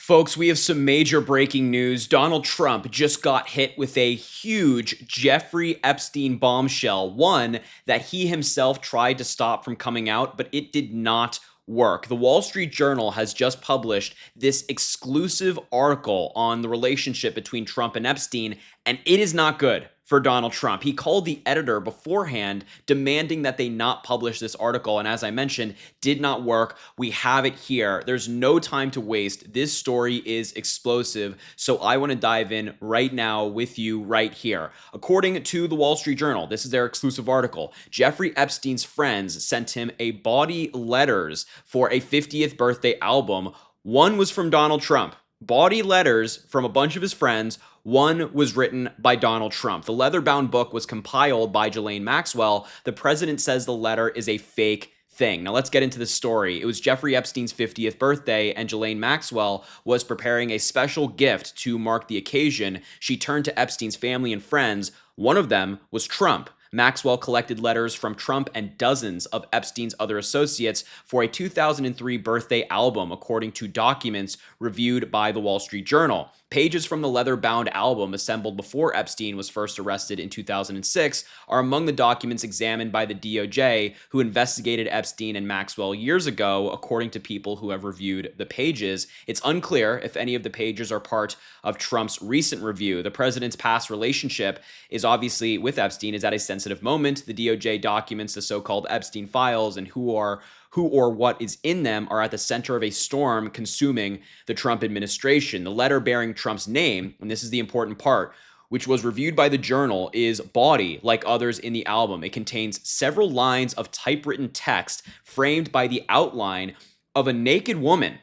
Folks, we have some major breaking news. Donald Trump just got hit with a huge Jeffrey Epstein bombshell, one that he himself tried to stop from coming out, but it did not work. The Wall Street Journal has just published this exclusive article on the relationship between Trump and Epstein, and it is not good for Donald Trump. He called the editor beforehand, demanding that they not publish this article, and as I mentioned, did not work. We have it here. There's no time to waste. This story is explosive, so I want to dive in right now with you right here. According to the Wall Street Journal, this is their exclusive article, Jeffrey Epstein's friends sent him a body letters for a 50th birthday album. One was from Donald Trump. Body letters from a bunch of his friends. One was written by Donald Trump. The leather-bound book was compiled by Ghislaine Maxwell. The president says the letter is a fake thing. Now let's get into the story. It was Jeffrey Epstein's 50th birthday, and Ghislaine Maxwell was preparing a special gift to mark the occasion. She turned to Epstein's family and friends. One of them was Trump. Maxwell collected letters from Trump and dozens of Epstein's other associates for a 2003 birthday album, according to documents reviewed by the Wall Street Journal. Pages from the leather-bound album assembled before Epstein was first arrested in 2006 are among the documents examined by the DOJ, who investigated Epstein and Maxwell years ago, according to people who have reviewed the pages. It's unclear if any of the pages are part of Trump's recent review. The president's past relationship is obviously with Epstein is at a sensitive moment. The DOJ documents the so-called Epstein files, and who or what is in them are at the center of a storm consuming the Trump administration. The letter bearing Trump's name, and this is the important part, which was reviewed by the Journal, is bawdy like others in the album. It contains several lines of typewritten text framed by the outline of a naked woman.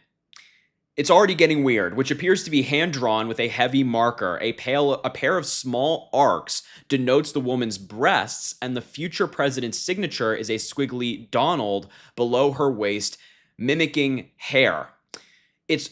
It's already getting weird, which appears to be hand-drawn with a heavy marker. A pair of small arcs denotes the woman's breasts, and the future president's signature is a squiggly Donald below her waist, mimicking hair. It's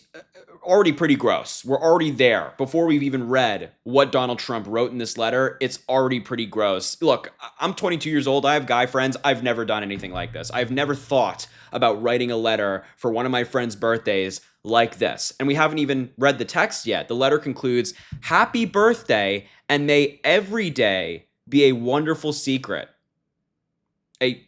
already pretty gross. We're already there. Before we've even read what Donald Trump wrote in this letter, it's already pretty gross. Look, I'm 22 years old. I have guy friends. I've never done anything like this. I've never thought about writing a letter for one of my friends' birthdays like this. And we haven't even read the text yet. The letter concludes, "Happy birthday, and may every day be a wonderful secret." A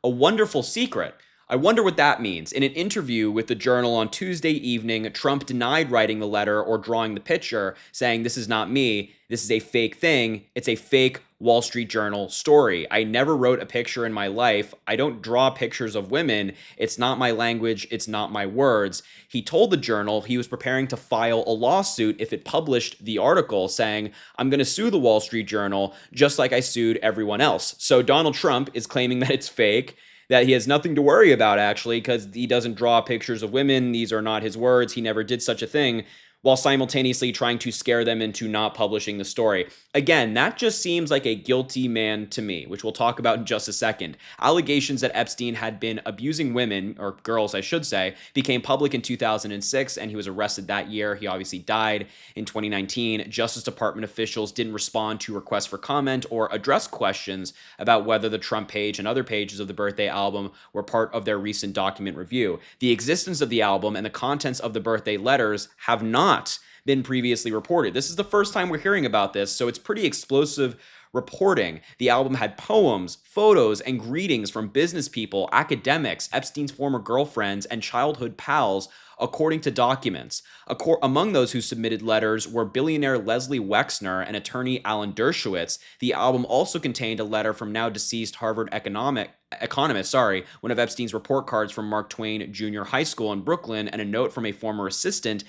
wonderful secret. I wonder what that means. In an interview with the Journal on Tuesday evening, Trump denied writing the letter or drawing the picture, saying, "This is not me. This is a fake thing. It's a fake Wall Street Journal story. I never wrote a picture in my life. I don't draw pictures of women. It's not my language. It's not my words." He told the Journal he was preparing to file a lawsuit if it published the article, saying, "I'm going to sue the Wall Street Journal just like I sued everyone else." So Donald Trump is claiming that it's fake, that he has nothing to worry about, actually, because he doesn't draw pictures of women. These are not his words. He never did such a thing, while simultaneously trying to scare them into not publishing the story. Again, that just seems like a guilty man to me, which we'll talk about in just a second. Allegations that Epstein had been abusing women, or girls, I should say, became public in 2006, and he was arrested that year. He obviously died in 2019. Justice Department officials didn't respond to requests for comment or address questions about whether the Trump page and other pages of the birthday album were part of their recent document review. The existence of the album and the contents of the birthday letters have not been previously reported. This is the first time we're hearing about this, so it's pretty explosive reporting. The album had poems, photos, and greetings from business people, academics, Epstein's former girlfriends, and childhood pals, according to documents. Among those who submitted letters were billionaire Leslie Wexner and attorney Alan Dershowitz. The album also contained a letter from now deceased Harvard economist, one of Epstein's report cards from Mark Twain Junior High School in Brooklyn, and a note from a former assistant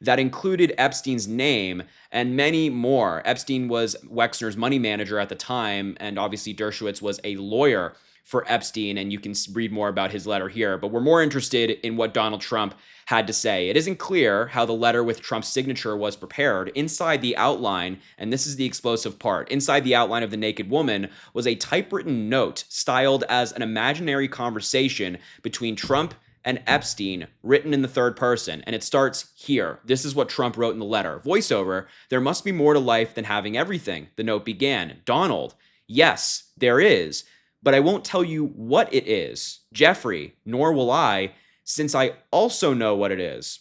that included Epstein's name and many more. Epstein was Wexner's money manager at the time, and obviously Dershowitz was a lawyer for Epstein, and you can read more about his letter here. But we're more interested in what Donald Trump had to say. It isn't clear how the letter with Trump's signature was prepared. Inside the outline, and this is the explosive part, inside the outline of the naked woman was a typewritten note styled as an imaginary conversation between Trump and Epstein, written in the third person, and it starts here. This is what Trump wrote in the letter. Voiceover, "There must be more to life than having everything." The note began, "Donald, yes, there is, but I won't tell you what it is. Jeffrey, nor will I, since I also know what it is."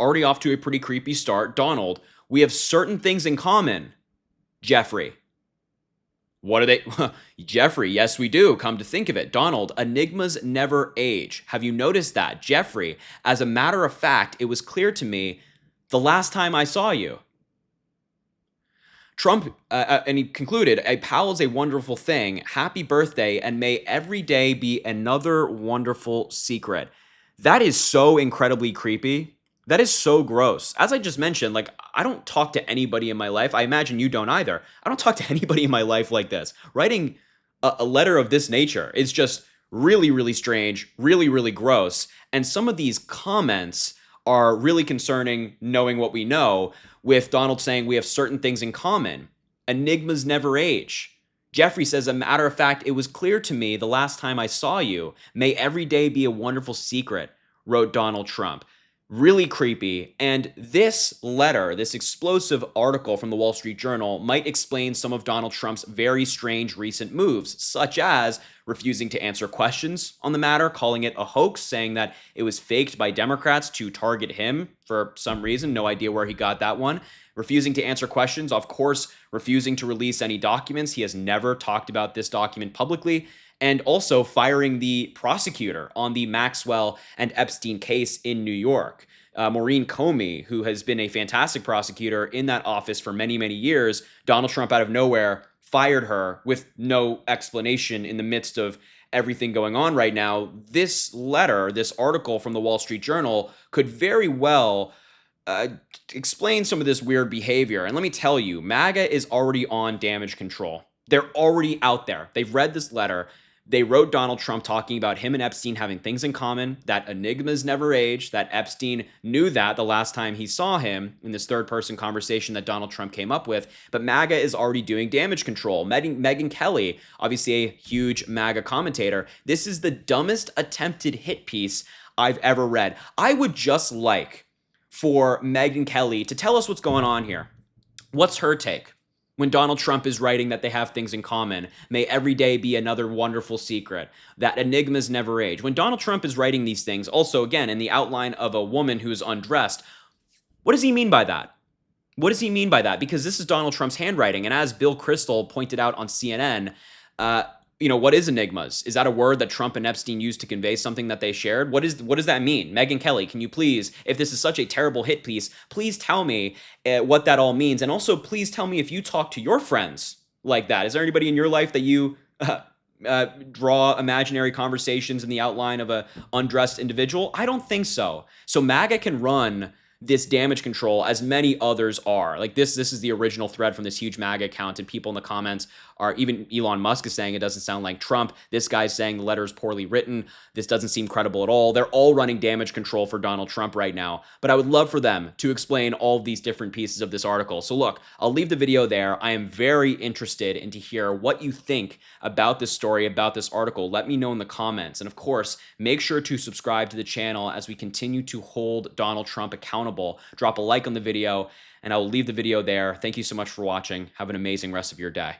Already off to a pretty creepy start. Donald, we have certain things in common. Jeffrey, what are they? Jeffrey, yes, we do. Come to think of it. Donald, enigmas never age. Have you noticed that? Jeffrey, as a matter of fact, it was clear to me the last time I saw you. Trump, and he concluded, a pal is a wonderful thing. Happy birthday, and may every day be another wonderful secret. That is so incredibly creepy. That is so gross. As I just mentioned, like, I don't talk to anybody in my life. I imagine you don't either. I don't talk to anybody in my life like this. Writing a letter of this nature is just really, really strange, really, really gross. And some of these comments are really concerning, knowing what we know, with Donald saying we have certain things in common. Enigmas never age. Jeffrey says, a matter of fact, it was clear to me the last time I saw you. May every day be a wonderful secret, wrote Donald Trump. Really creepy. And this letter, this explosive article from the Wall Street Journal, might explain some of Donald Trump's very strange recent moves, such as refusing to answer questions on the matter, calling it a hoax, saying that it was faked by Democrats to target him for some reason. No idea where he got that one. Refusing to answer questions, of course, refusing to release any documents. He has never talked about this document publicly. And also firing the prosecutor on the Maxwell and Epstein case in New York. Maureen Comey, who has been a fantastic prosecutor in that office for many, many years, Donald Trump out of nowhere fired her with no explanation in the midst of everything going on right now. This letter, this article from the Wall Street Journal could very well explain some of this weird behavior. And let me tell you, MAGA is already on damage control. They're already out there. They've read this letter. They wrote Donald Trump talking about him and Epstein having things in common, that enigmas never age, that Epstein knew that the last time he saw him in this third-person conversation that Donald Trump came up with. But MAGA is already doing damage control. Megyn Kelly, obviously a huge MAGA commentator, this is the dumbest attempted hit piece I've ever read. I would just like for Megyn Kelly to tell us what's going on here. What's her take? When Donald Trump is writing that they have things in common, may every day be another wonderful secret, that enigmas never age. When Donald Trump is writing these things, also again in the outline of a woman who's undressed, what does he mean by that? What does he mean by that? Because this is Donald Trump's handwriting, and as Bill Kristol pointed out on CNN, what is enigmas? Is that a word that Trump and Epstein used to convey something that they shared? What does that mean? Megyn Kelly, can you please, if this is such a terrible hit piece, please tell me what that all means. And also, please tell me if you talk to your friends like that. Is there anybody in your life that you draw imaginary conversations in the outline of a undressed individual? I don't think so. So MAGA can run this damage control as many others are. Like this is the original thread from this huge MAGA account, and people in the comments are, even Elon Musk is saying it doesn't sound like Trump. This guy's saying the letter is poorly written. This doesn't seem credible at all. They're all running damage control for Donald Trump right now. But I would love for them to explain all of these different pieces of this article. So look, I'll leave the video there. I am very interested in to hear what you think about this story, about this article. Let me know in the comments. And of course, make sure to subscribe to the channel as we continue to hold Donald Trump accountable. Drop a like on the video, and I will leave the video there. Thank you so much for watching. Have an amazing rest of your day.